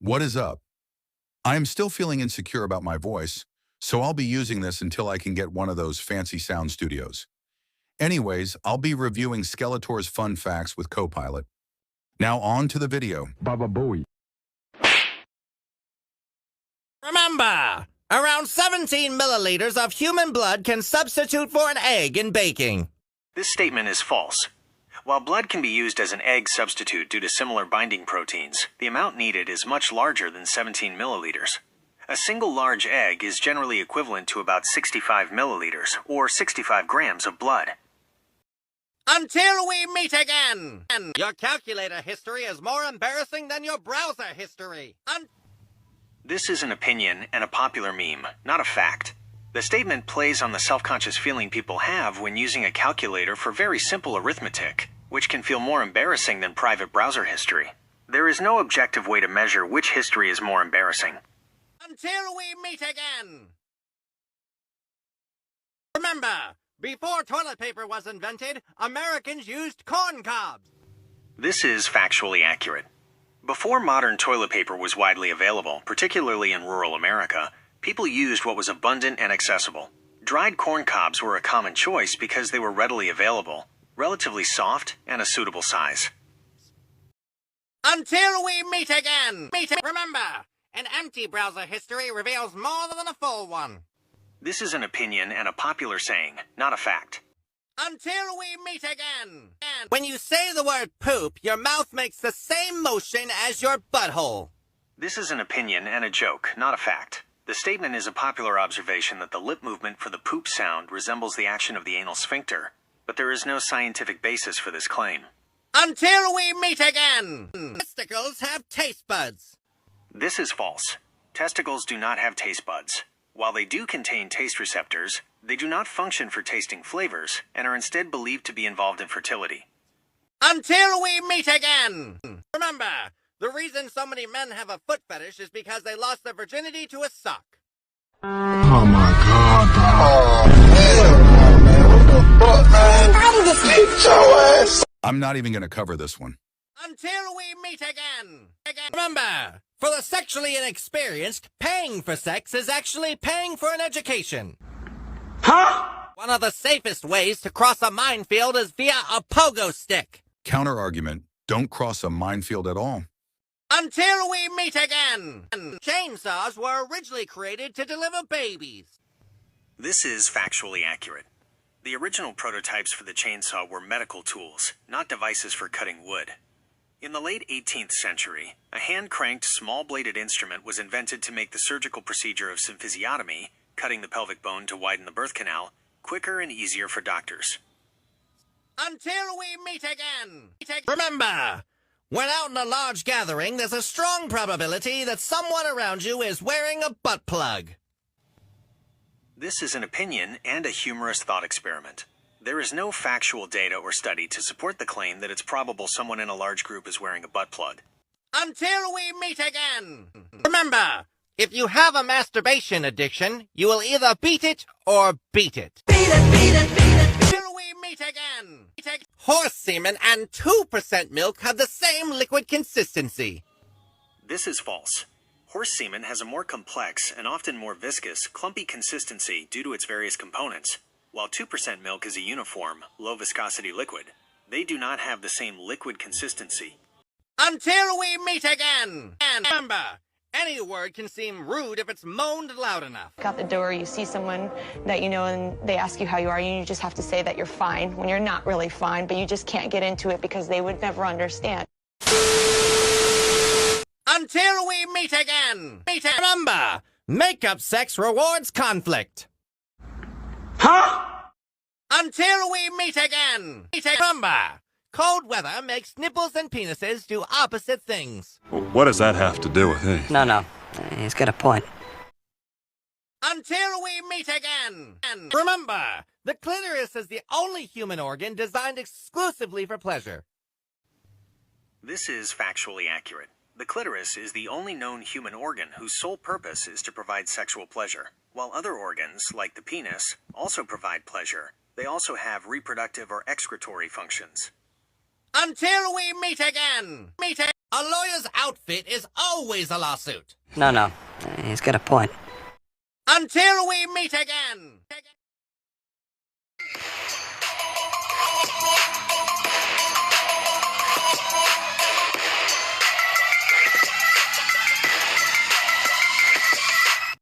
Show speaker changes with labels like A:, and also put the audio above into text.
A: What is up? I am still feeling insecure about my voice, so I'll be using this until I can get one of those fancy sound studios. Anyways, I'll be reviewing Skeletor's fun facts with Copilot. Now on to the video.
B: Baba Booey.
C: Remember, around 17 milliliters of human blood can substitute for an egg in baking.
D: This statement is false. While blood can be used as an egg substitute due to similar binding proteins, the amount needed is much larger than 17 milliliters. A single large egg is generally equivalent to about 65 milliliters, or 65 grams of blood.
C: Until we meet again! Your calculator history is more embarrassing than your browser history.
D: This is an opinion and a popular meme, not a fact. The statement plays on the self-conscious feeling people have when using a calculator for very simple arithmetic, which can feel more embarrassing than private browser history. There is no objective way to measure which history is more embarrassing.
C: Until we meet again! Remember, before toilet paper was invented, Americans used corn cobs.
D: This is factually accurate. Before modern toilet paper was widely available, particularly in rural America, people used what was abundant and accessible. Dried corn cobs were a common choice because they were readily available, relatively soft, and a suitable size.
C: Until we meet again! Remember, an empty browser history reveals more than a full one.
D: This is an opinion and a popular saying, not a fact.
C: Until we meet again! When you say the word poop, your mouth makes the same motion as your butthole.
D: This is an opinion and a joke, not a fact. The statement is a popular observation that the lip movement for the poop sound resembles the action of the anal sphincter, but there is no scientific basis for this claim.
C: Until we meet again! Testicles have taste buds.
D: This is false. Testicles do not have taste buds. While they do contain taste receptors, they do not function for tasting flavors and are instead believed to be involved in fertility.
C: Until we meet again! Remember, the reason so many men have a foot fetish is because they lost their virginity to a sock.
B: Oh my god, bro.
A: I'm not even going to cover this one.
C: Until we meet again! Remember, for the sexually inexperienced, paying for sex is actually paying for an education.
B: Huh?
C: One of the safest ways to cross a minefield is via a pogo stick.
A: Counter-argument, don't cross a minefield at all.
C: Until we meet again! Chainsaws were originally created to deliver babies.
D: This is factually accurate. The original prototypes for the chainsaw were medical tools, not devices for cutting wood. In the late 18th century, a hand-cranked, small-bladed instrument was invented to make the surgical procedure of symphysiotomy, cutting the pelvic bone to widen the birth canal, quicker and easier for doctors.
C: Until we meet again! Remember, when out in a large gathering, there's a strong probability that someone around you is wearing a butt plug.
D: This is an opinion and a humorous thought experiment. There is no factual data or study to support the claim that it's probable someone in a large group is wearing a butt plug.
C: Until we meet again! Remember, if you have a masturbation addiction, you will either beat it or beat it. Beat it, beat it, beat it! Until we meet again! Horse semen and 2% milk have the same liquid consistency.
D: This is false. Horse semen has a more complex and often more viscous, clumpy consistency due to its various components. While 2% milk is a uniform, low-viscosity liquid, they do not have the same liquid consistency.
C: Until we meet again! And remember, any word can seem rude if it's moaned loud enough.
E: Out the door, you see someone that you know and they ask you how you are, and you just have to say that you're fine when you're not really fine, but you just can't get into it because they would never understand.
C: Until we meet again! Remember, makeup sex rewards conflict.
B: Huh?
C: Until we meet again! Remember, cold weather makes nipples and penises do opposite things.
F: What does that have to do with anything?
G: No. He's got a point.
C: Until we meet again! And remember, the clitoris is the only human organ designed exclusively for pleasure.
D: This is factually accurate. The clitoris is the only known human organ whose sole purpose is to provide sexual pleasure. While other organs, like the penis, also provide pleasure, they also have reproductive or excretory functions.
C: Until we meet again! A lawyer's outfit is always a lawsuit.
G: No, he's got a point.
C: Until we meet again!